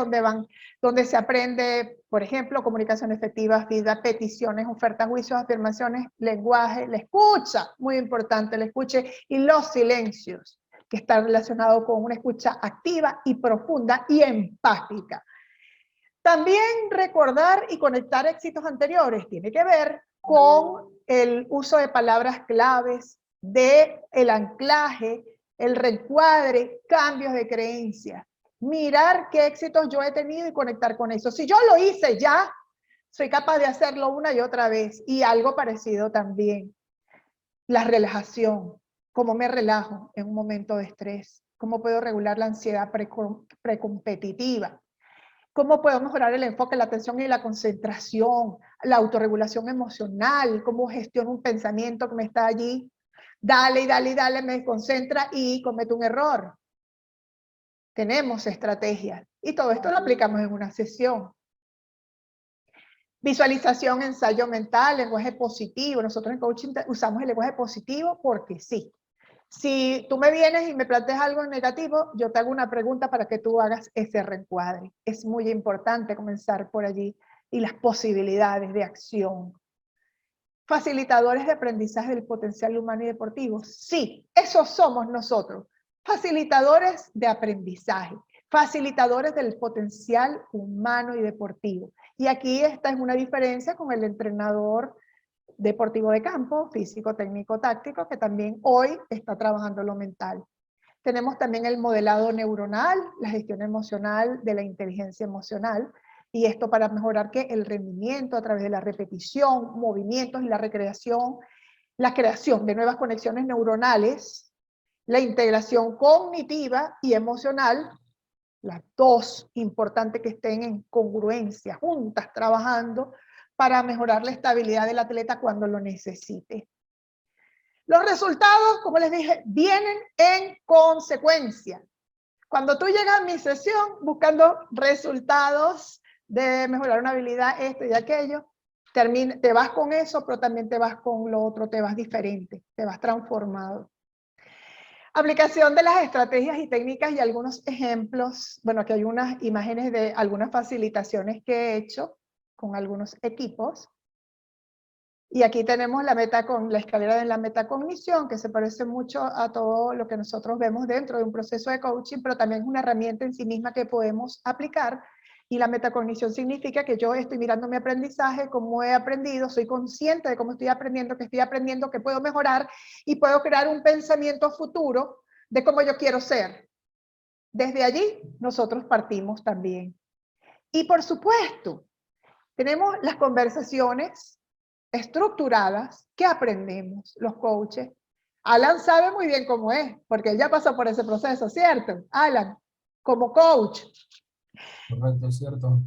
donde se aprende, por ejemplo, comunicación efectiva, feedback, peticiones, ofertas, juicios, afirmaciones, lenguaje, la escucha, muy importante, la escucha y los silencios, que están relacionados con una escucha activa y profunda y empática. También recordar y conectar éxitos anteriores tiene que ver con el uso de palabras claves, el anclaje, el reencuadre, cambios de creencias. Mirar qué éxitos yo he tenido y conectar con eso. Si yo lo hice ya, soy capaz de hacerlo una y otra vez. Y algo parecido también. La relajación. ¿Cómo me relajo en un momento de estrés? ¿Cómo puedo regular la ansiedad precompetitiva? ¿Cómo puedo mejorar el enfoque, la atención y la concentración, la autorregulación emocional? ¿Cómo gestiono un pensamiento que me está allí dale y dale y dale, me desconcentra y cometo un error. Tenemos estrategias y todo esto lo aplicamos en una sesión. Visualización, ensayo mental, lenguaje positivo. Nosotros en coaching usamos el lenguaje positivo porque sí. Si tú me vienes y me planteas algo negativo, yo te hago una pregunta para que tú hagas ese reencuadre. Es muy importante comenzar por allí y las posibilidades de acción. Facilitadores de aprendizaje del potencial humano y deportivo. Sí, esos somos nosotros. Facilitadores de aprendizaje, facilitadores del potencial humano y deportivo. Y aquí esta es una diferencia con el entrenador deportivo de campo, físico, técnico, táctico, que también hoy está trabajando lo mental. Tenemos también el modelado neuronal, la gestión emocional de la inteligencia emocional, y esto para mejorar que el rendimiento a través de la repetición, movimientos y la recreación, la creación de nuevas conexiones neuronales, la integración cognitiva y emocional, las dos importantes que estén en congruencia, juntas trabajando para mejorar la estabilidad del atleta cuando lo necesite. Los resultados, como les dije, vienen en consecuencia. Cuando tú llegas a mi sesión buscando resultados de mejorar una habilidad, esto y aquello, te vas con eso, pero también te vas con lo otro, te vas diferente, te vas transformado. Aplicación de las estrategias y técnicas y algunos ejemplos. Bueno, aquí hay unas imágenes de algunas facilitaciones que he hecho con algunos equipos. Y aquí tenemos la escalera de la metacognición, que se parece mucho a todo lo que nosotros vemos dentro de un proceso de coaching, pero también es una herramienta en sí misma que podemos aplicar. Y la metacognición significa que yo estoy mirando mi aprendizaje, cómo he aprendido, soy consciente de cómo estoy aprendiendo, que puedo mejorar y puedo crear un pensamiento futuro de cómo yo quiero ser. Desde allí nosotros partimos también. Y por supuesto, tenemos las conversaciones estructuradas que aprendemos los coaches. Alan sabe muy bien cómo es, porque él ya pasó por ese proceso, ¿cierto? Alan, como coach. Correcto, cierto.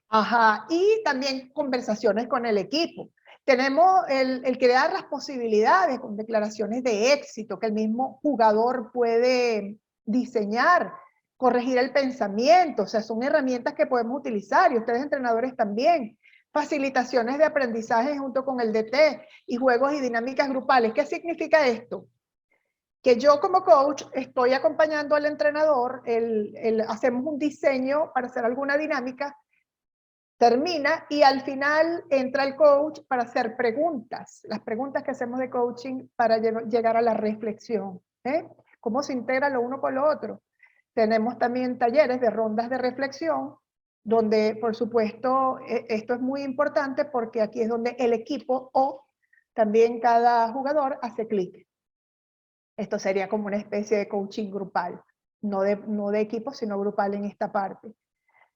Ajá, y también conversaciones con el equipo. Tenemos el crear las posibilidades con declaraciones de éxito que el mismo jugador puede diseñar, corregir el pensamiento, o sea, son herramientas que podemos utilizar y ustedes entrenadores también. Facilitaciones de aprendizaje junto con el DT y juegos y dinámicas grupales. ¿Qué significa esto? Que yo como coach estoy acompañando al entrenador, hacemos un diseño para hacer alguna dinámica, termina y al final entra el coach para hacer preguntas, las preguntas que hacemos de coaching para llegar a la reflexión. ¿Cómo se integra lo uno con lo otro? Tenemos también talleres de rondas de reflexión, donde por supuesto esto es muy importante porque aquí es donde el equipo o también cada jugador hace clic. Esto sería como una especie de coaching grupal, no de equipo, sino grupal en esta parte.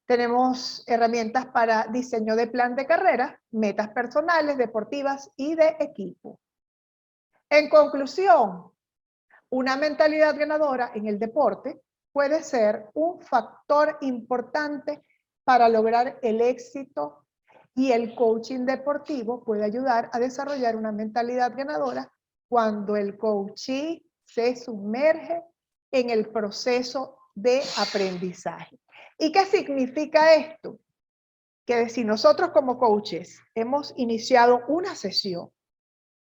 Tenemos herramientas para diseño de plan de carrera, metas personales, deportivas y de equipo. En conclusión, una mentalidad ganadora en el deporte puede ser un factor importante para lograr el éxito y el coaching deportivo puede ayudar a desarrollar una mentalidad ganadora cuando el coachee se sumerge en el proceso de aprendizaje. ¿Y qué significa esto? Que si nosotros como coaches hemos iniciado una sesión,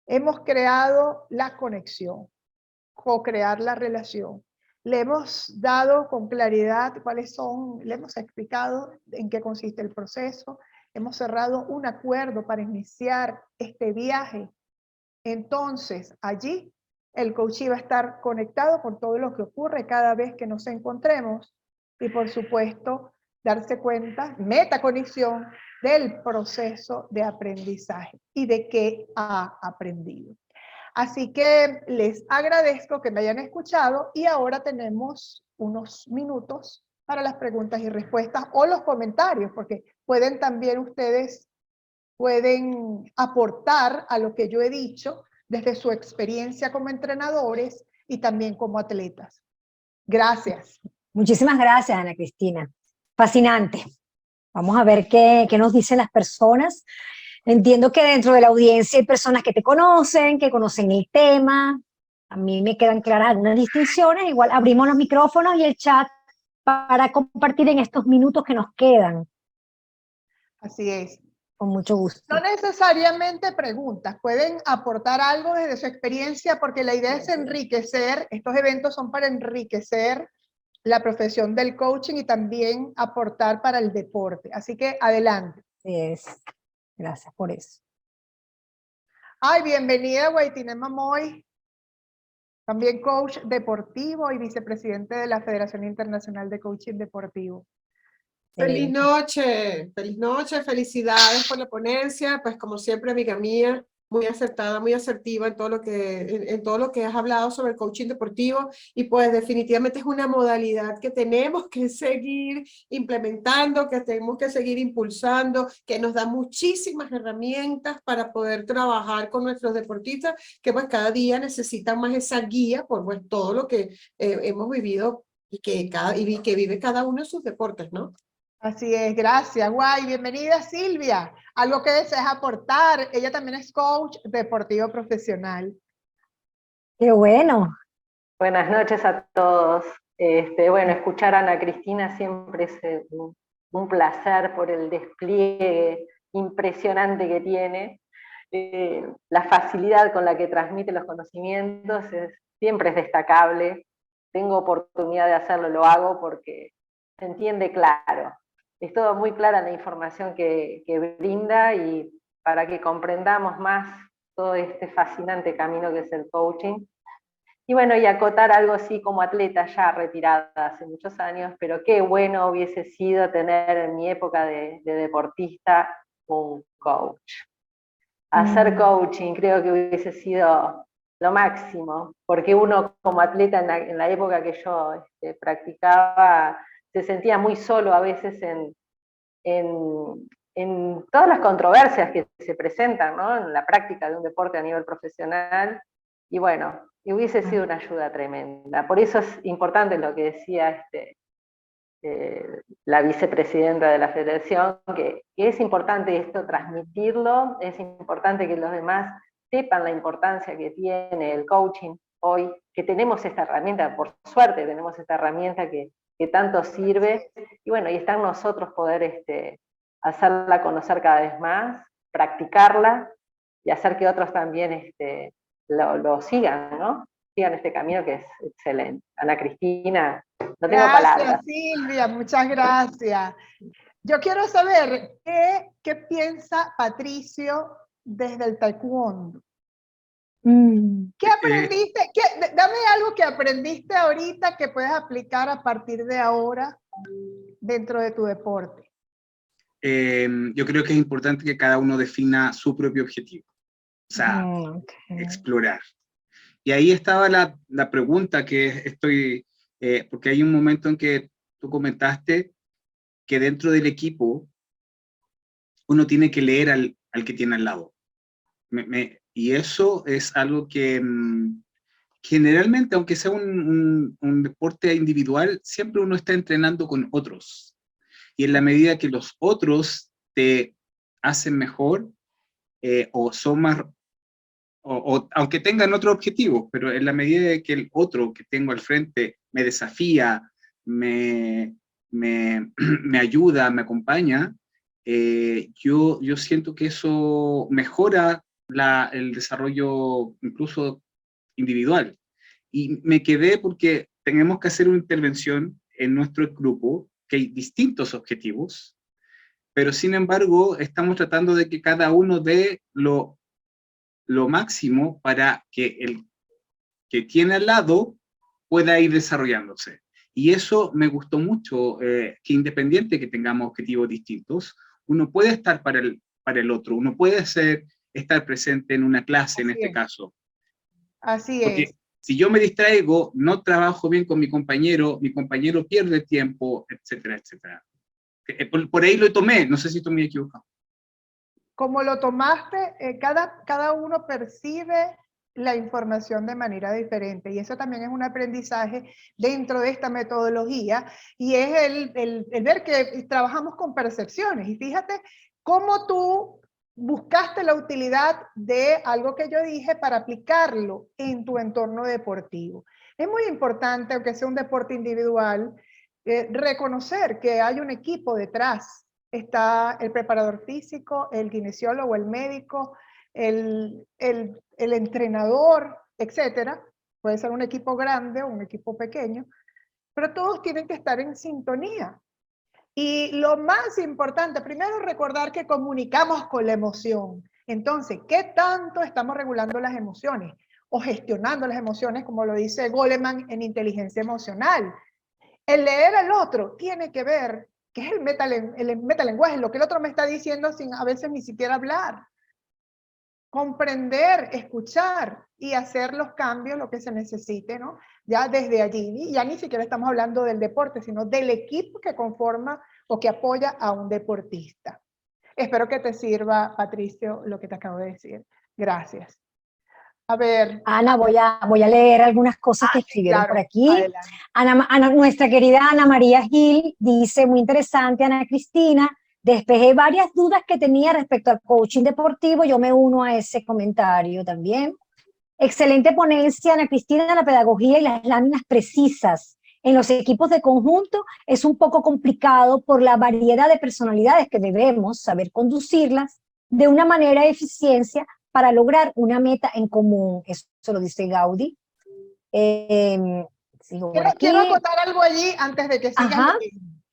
hemos creado la conexión, co-crear la relación, le hemos dado con claridad cuáles son, le hemos explicado en qué consiste el proceso, hemos cerrado un acuerdo para iniciar este viaje, entonces allí el coach va a estar conectado con todo lo que ocurre cada vez que nos encontremos y por supuesto darse cuenta, metaconexión del proceso de aprendizaje y de qué ha aprendido. Así que les agradezco que me hayan escuchado y ahora tenemos unos minutos para las preguntas y respuestas o los comentarios, porque pueden también ustedes aportar a lo que yo he dicho desde su experiencia como entrenadores y también como atletas. Gracias. Muchísimas gracias, Ana Cristina. Fascinante. Vamos a ver qué nos dicen las personas. Entiendo que dentro de la audiencia hay personas que te conocen, que conocen el tema. A mí me quedan claras algunas distinciones. Igual abrimos los micrófonos y el chat para compartir en estos minutos que nos quedan. Así es. Con mucho gusto. No necesariamente preguntas, pueden aportar algo desde su experiencia, porque la idea es enriquecer, estos eventos son para enriquecer la profesión del coaching y también aportar para el deporte. Así que adelante. Así es. Gracias por eso. Ay, bienvenida Guaitine Mamoy, también coach deportivo y vicepresidente de la Federación Internacional de Coaching Deportivo. Feliz noche, felicidades por la ponencia, pues como siempre amiga mía, muy acertada, muy asertiva en todo lo que has hablado sobre el coaching deportivo, y pues definitivamente es una modalidad que tenemos que seguir implementando, que tenemos que seguir impulsando, que nos da muchísimas herramientas para poder trabajar con nuestros deportistas, que pues cada día necesitan más esa guía por pues, todo lo que hemos vivido y que vive cada uno en sus deportes, ¿no? Así es, gracias. Guay, bienvenida Silvia. Algo que deseas aportar. Ella también es coach deportivo profesional. Qué bueno. Buenas noches a todos. Bueno, escuchar a Ana Cristina siempre es un placer por el despliegue impresionante que tiene. La facilidad con la que transmite los conocimientos siempre es destacable. Tengo oportunidad de hacerlo, lo hago porque se entiende claro. Es todo muy clara la información que brinda, y para que comprendamos más todo este fascinante camino que es el coaching. Y bueno, y acotar algo así como atleta ya retirada hace muchos años, pero qué bueno hubiese sido tener en mi época de deportista un coach. Hacer coaching creo que hubiese sido lo máximo, porque uno como atleta en la época que yo practicaba, se sentía muy solo a veces en todas las controversias que se presentan, ¿no? En la práctica de un deporte a nivel profesional, y bueno, y hubiese sido una ayuda tremenda. Por eso es importante lo que decía la vicepresidenta de la federación, que es importante esto transmitirlo, es importante que los demás sepan la importancia que tiene el coaching hoy, que tenemos esta herramienta, por suerte tenemos esta herramienta que tanto sirve, y bueno, y está en nosotros poder hacerla conocer cada vez más, practicarla, y hacer que otros también lo sigan, ¿no? Sigan este camino que es excelente. Ana Cristina, no tengo palabras. Gracias Silvia, muchas gracias. Yo quiero saber qué piensa Patricio desde el taekwondo. ¿Qué aprendiste? Dame algo que aprendiste ahorita que puedes aplicar a partir de ahora dentro de tu deporte. Yo creo que es importante que cada uno defina su propio objetivo, o sea, explorar. Y ahí estaba la pregunta que porque hay un momento en que tú comentaste que dentro del equipo uno tiene que leer al que tiene al lado. Y eso es algo que generalmente, aunque sea un deporte individual, siempre uno está entrenando con otros. Y en la medida que los otros te hacen mejor, o son más, aunque tengan otro objetivo, pero en la medida de que el otro que tengo al frente me desafía, me ayuda, me acompaña, yo siento que eso mejora el desarrollo incluso individual. Y me quedé porque tenemos que hacer una intervención en nuestro grupo, que hay distintos objetivos, pero sin embargo estamos tratando de que cada uno dé lo máximo para que el que tiene al lado pueda ir desarrollándose. Y eso me gustó mucho, que independiente que tengamos objetivos distintos, uno puede estar para el otro, uno puede estar presente en una clase, en este caso. Así Porque es. si yo me distraigo, no trabajo bien con mi compañero pierde tiempo, etcétera, etcétera. Por ahí lo tomé, no sé si estoy muy equivocado. Como lo tomaste, cada uno percibe la información de manera diferente, y eso también es un aprendizaje dentro de esta metodología, y es el ver que trabajamos con percepciones. Y fíjate cómo tú buscaste la utilidad de algo que yo dije para aplicarlo en tu entorno deportivo. Es muy importante, aunque sea un deporte individual, reconocer que hay un equipo detrás. Está el preparador físico, el kinesiólogo, el médico, el entrenador, etcétera. Puede ser un equipo grande o un equipo pequeño, pero todos tienen que estar en sintonía. Y lo más importante, primero recordar que comunicamos con la emoción. Entonces, ¿qué tanto estamos regulando las emociones? O gestionando las emociones, como lo dice Goleman en inteligencia emocional. El leer al otro tiene que ver, que es el metalenguaje, lo que el otro me está diciendo sin a veces ni siquiera hablar. Comprender, escuchar y hacer los cambios, lo que se necesite, ¿no? Ya desde allí, ya ni siquiera estamos hablando del deporte, sino del equipo que conforma o que apoya a un deportista. Espero que te sirva, Patricio, lo que te acabo de decir. Gracias. A ver. Ana, voy a leer algunas cosas que escribieron claro, por aquí. Nuestra querida Ana María Gil dice, muy interesante, Ana Cristina, despejé varias dudas que tenía respecto al coaching deportivo, yo me uno a ese comentario también. Excelente ponencia, Ana Cristina, la pedagogía y las láminas precisas en los equipos de conjunto es un poco complicado por la variedad de personalidades que debemos saber conducirlas de una manera de eficiencia para lograr una meta en común. Eso lo dice Gaudí. Quiero acotar algo allí antes de que sigan.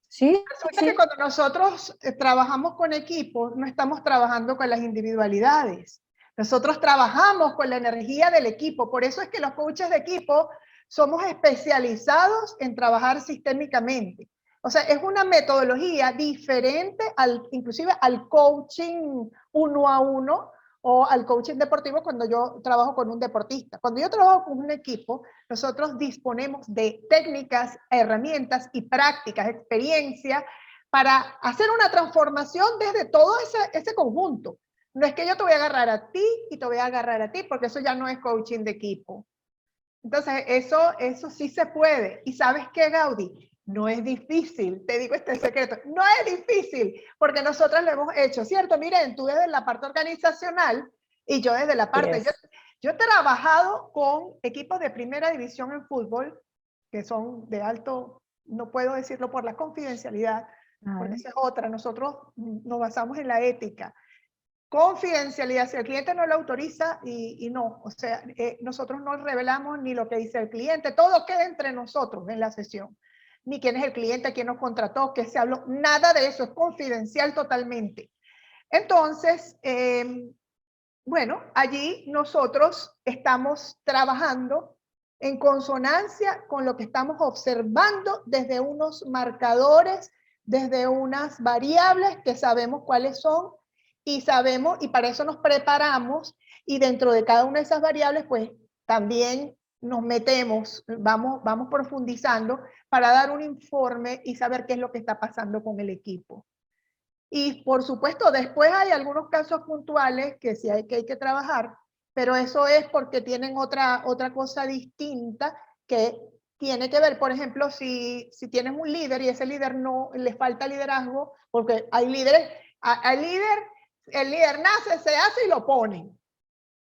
Sí, resulta que cuando nosotros trabajamos con equipos, no estamos trabajando con las individualidades. Nosotros trabajamos con la energía del equipo. Por eso es que los coaches de equipo somos especializados en trabajar sistémicamente. O sea, es una metodología diferente inclusive al coaching uno a uno o al coaching deportivo cuando yo trabajo con un deportista. Cuando yo trabajo con un equipo, nosotros disponemos de técnicas, herramientas y prácticas, experiencia para hacer una transformación desde todo ese conjunto. No es que yo te voy a agarrar a ti y te voy a agarrar a ti, porque eso ya no es coaching de equipo. Entonces, eso sí se puede. ¿Y sabes qué, Gaudí? No es difícil, te digo este secreto, no es difícil, porque nosotros lo hemos hecho, ¿cierto? Miren, tú desde la parte organizacional y yo desde la parte... Yo he trabajado con equipos de primera división en fútbol, que son de alto, no puedo decirlo por la confidencialidad, porque esa es otra, nosotros nos basamos en la ética. Confidencialidad, si el cliente no lo autoriza y no, o sea, nosotros no revelamos ni lo que dice el cliente, todo queda entre nosotros en la sesión. Ni quién es el cliente, quién nos contrató, qué se habló, nada de eso, es confidencial totalmente. Entonces, bueno, allí nosotros estamos trabajando en consonancia con lo que estamos observando desde unos marcadores, desde unas variables que sabemos cuáles son y sabemos, y para eso nos preparamos, y dentro de cada una de esas variables, pues también nos metemos, vamos profundizando para dar un informe y saber qué es lo que está pasando con el equipo. Y por supuesto, después hay algunos casos puntuales que sí hay que trabajar, pero eso es porque tienen otra cosa distinta que tiene que ver, por ejemplo, si tienes un líder y ese líder no le falta liderazgo, porque hay líderes, el líder nace, se hace y lo ponen.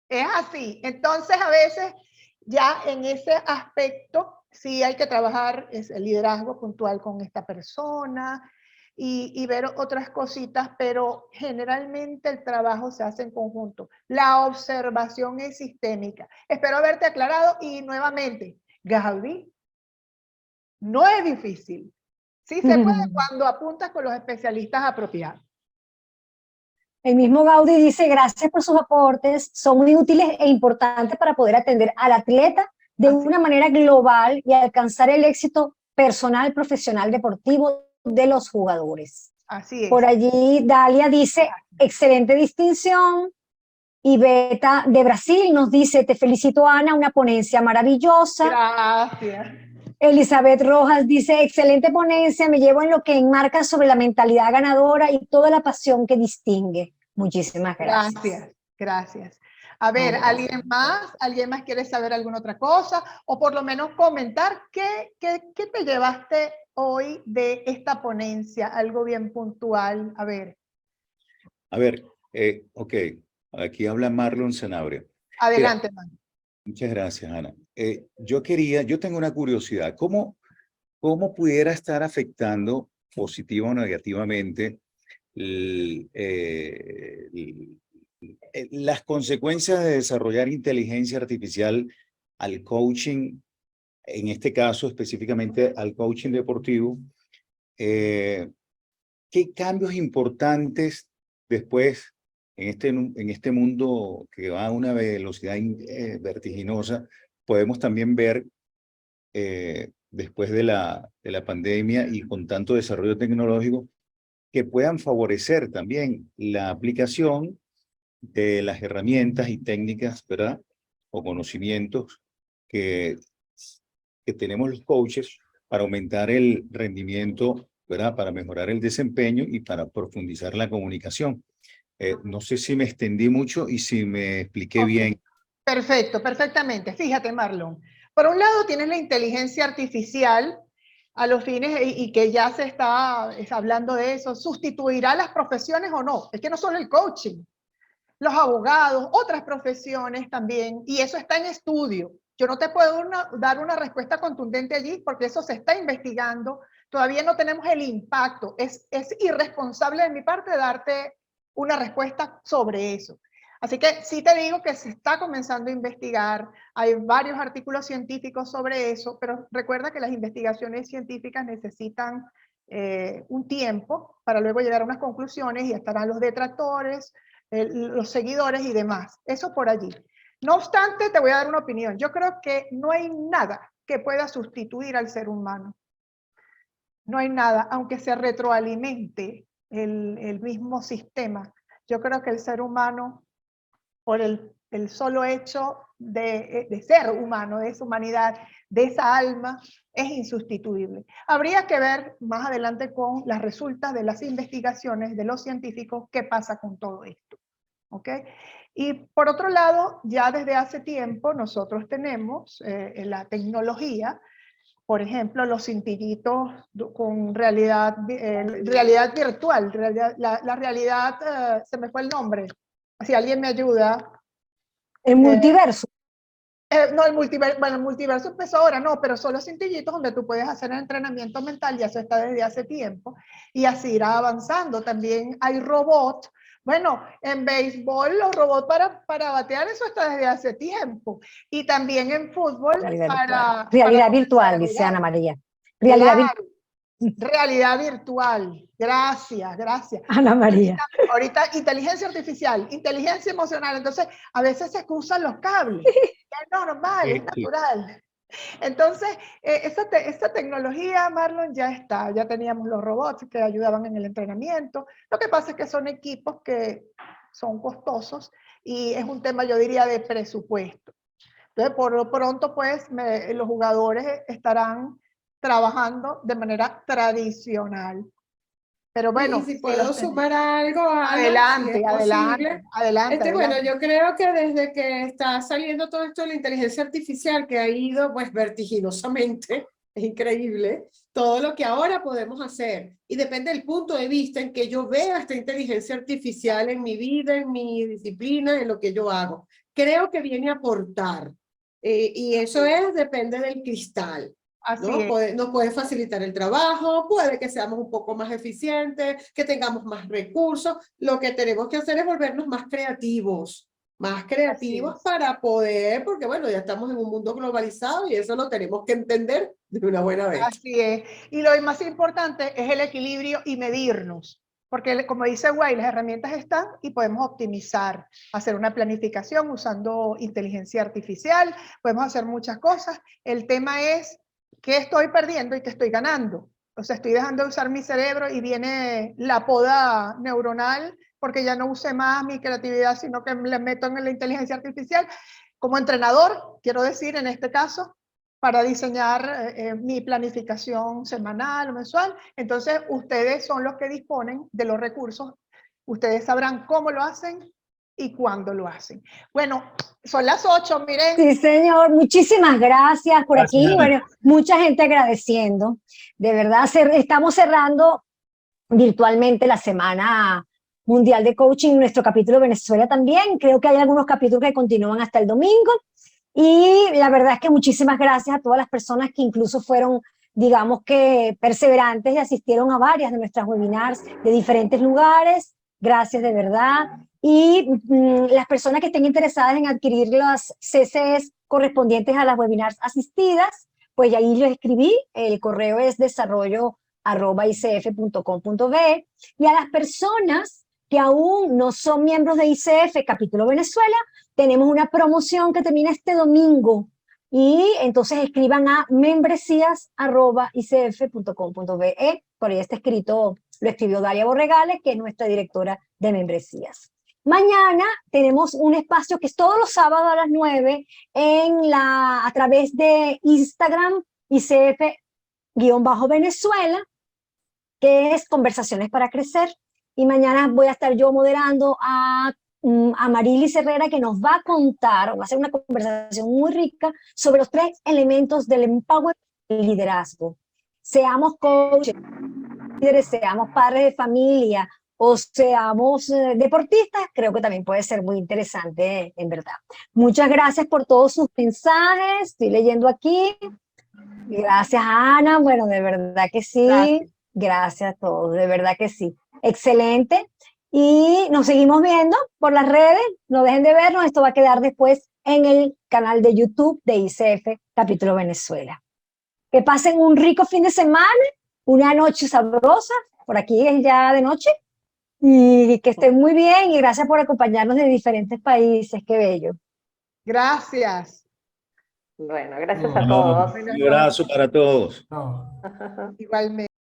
Es así. Entonces, a veces, ya en ese aspecto, sí hay que trabajar el liderazgo puntual con esta persona y ver otras cositas, pero generalmente el trabajo se hace en conjunto. La observación es sistémica. Espero haberte aclarado y nuevamente, Gaudí, no es difícil. Sí se puede cuando apuntas con los especialistas apropiados. El mismo Gaudí dice, gracias por sus aportes, son muy útiles e importantes para poder atender al atleta de una manera global y alcanzar el éxito personal, profesional, deportivo de los jugadores. Así es. Por allí Dalia dice, excelente distinción. Y Beta de Brasil nos dice, te felicito Ana, una ponencia maravillosa. Gracias. Elizabeth Rojas dice, excelente ponencia, me llevo en lo que enmarca sobre la mentalidad ganadora y toda la pasión que distingue. Muchísimas gracias. Gracias, gracias. A ver, ¿alguien más quiere saber alguna otra cosa? O por lo menos comentar qué te llevaste hoy de esta ponencia, algo bien puntual. A ver. Ok, aquí habla Marlon Sanabria. Adelante, Mira, Marlon. muchas gracias, Ana. Yo tengo una curiosidad. ¿Cómo pudiera estar afectando positiva o negativamente las consecuencias de desarrollar inteligencia artificial al coaching, en este caso específicamente al coaching deportivo? ¿Qué cambios importantes después en este mundo que va a una velocidad vertiginosa podemos también ver después de la pandemia y con tanto desarrollo tecnológico que puedan favorecer también la aplicación de las herramientas y técnicas, ¿verdad? O conocimientos que, que tenemos los coaches para aumentar el rendimiento, ¿verdad? Para mejorar el desempeño y para profundizar la comunicación. No sé si me extendí mucho y si me expliqué bien. Perfecto, perfectamente. Fíjate, Marlon. Por un lado tienes la inteligencia artificial a los fines, y que ya se está hablando de eso, ¿sustituirá las profesiones o no? Es que no solo el coaching, los abogados, otras profesiones también, y eso está en estudio. Yo no te puedo dar una respuesta contundente allí porque eso se está investigando, todavía no tenemos el impacto. Es irresponsable de mi parte darte una respuesta sobre eso. Así que sí te digo que se está comenzando a investigar, hay varios artículos científicos sobre eso, pero recuerda que las investigaciones científicas necesitan un tiempo para luego llegar a unas conclusiones y estarán los detractores, los seguidores y demás. Eso por allí. No obstante, te voy a dar una opinión. Yo creo que no hay nada que pueda sustituir al ser humano. No hay nada, aunque se retroalimente el mismo sistema. Yo creo que el ser humano, por el solo hecho de ser humano, de esa humanidad, de esa alma, es insustituible. Habría que ver más adelante con las resultas de las investigaciones de los científicos qué pasa con todo esto. ¿Ok? Y por otro lado, ya desde hace tiempo nosotros tenemos la tecnología, por ejemplo, los cintillitos con realidad virtual, la realidad, se me fue el nombre, si alguien me ayuda. El multiverso. No, el multiverso, bueno, el multiverso empezó ahora, no, pero son los cintillitos donde tú puedes hacer el entrenamiento mental, ya eso está desde hace tiempo, y así irá avanzando. También hay robots. Bueno, en béisbol los robots para batear, eso está desde hace tiempo. Y también en fútbol realidad virtual, dice Ana María. Realidad virtual. Gracias, gracias. Ana María. Ahorita inteligencia artificial, inteligencia emocional. Entonces, a veces se cruzan los cables. Es normal, es natural. Entonces, esta tecnología, Marlon, ya está. Ya teníamos los robots que ayudaban en el entrenamiento. Lo que pasa es que son equipos que son costosos y es un tema, yo diría, de presupuesto. Entonces, por lo pronto, pues, los jugadores estarán trabajando de manera tradicional. Pero bueno, y si puedo sumar algo, Ana, adelante, si es adelante, adelante. Bueno, yo creo que desde que está saliendo todo esto de la inteligencia artificial, que ha ido pues vertiginosamente, es increíble, todo lo que ahora podemos hacer. Y depende del punto de vista en que yo vea esta inteligencia artificial en mi vida, en mi disciplina, en lo que yo hago. Creo que viene a aportar. Y eso depende del cristal. ¿No? Nos puede facilitar el trabajo, puede que seamos un poco más eficientes, que tengamos más recursos. Lo que tenemos que hacer es volvernos más creativos para poder, porque bueno, ya estamos en un mundo globalizado y eso lo tenemos que entender de una buena vez. Así es. Y lo más importante es el equilibrio y medirnos. Porque como dice Guay, las herramientas están y podemos optimizar, hacer una planificación usando inteligencia artificial, podemos hacer muchas cosas. El tema es qué estoy perdiendo y qué estoy ganando. O sea, estoy dejando de usar mi cerebro y viene la poda neuronal porque ya no use más mi creatividad, sino que le meto en la inteligencia artificial. Como entrenador, quiero decir, en este caso, para diseñar mi planificación semanal o mensual. Entonces, ustedes son los que disponen de los recursos. Ustedes sabrán cómo lo hacen y cuándo lo hacen. Bueno, son las 8, miren. Sí, señor, muchísimas gracias por aquí. Bueno, mucha gente agradeciendo. De verdad, estamos cerrando virtualmente la semana Mundial de Coaching, nuestro capítulo Venezuela también. Creo que hay algunos capítulos que continúan hasta el domingo. Y la verdad es que muchísimas gracias a todas las personas que incluso fueron, digamos que perseverantes y asistieron a varias de nuestras webinars de diferentes lugares. Gracias de verdad. Y las personas que estén interesadas en adquirir las CCs correspondientes a las webinars asistidas, pues ahí yo escribí, el correo es desarrollo@icf.com.be. Y a las personas que aún no son miembros de ICF Capítulo Venezuela, tenemos una promoción que termina este domingo. Y entonces escriban a membresías@icf.com.be. Por ahí está escrito, lo escribió Dalia Borregales, que es nuestra directora de membresías. Mañana tenemos un espacio que es todos los sábados a las 9 a través de Instagram, ICF_Venezuela, que es Conversaciones para Crecer. Y mañana voy a estar yo moderando a Marilis Herrera, que nos va a contar, va a ser una conversación muy rica sobre los 3 elementos del empowerment y el liderazgo. Seamos coaches, líderes, seamos padres de familia o seamos deportistas, creo que también puede ser muy interesante, en verdad. Muchas gracias por todos sus mensajes, estoy leyendo aquí. Gracias, Ana, bueno, de verdad que sí. Gracias a todos, de verdad que sí. Excelente. Y nos seguimos viendo por las redes, no dejen de vernos, esto va a quedar después en el canal de YouTube de ICF Capítulo Venezuela. Que pasen un rico fin de semana, una noche sabrosa, por aquí es ya de noche, y que estén muy bien y gracias por acompañarnos de diferentes países, qué bello. Gracias. Bueno, gracias a No. todos. Un abrazo para todos. No. Igualmente.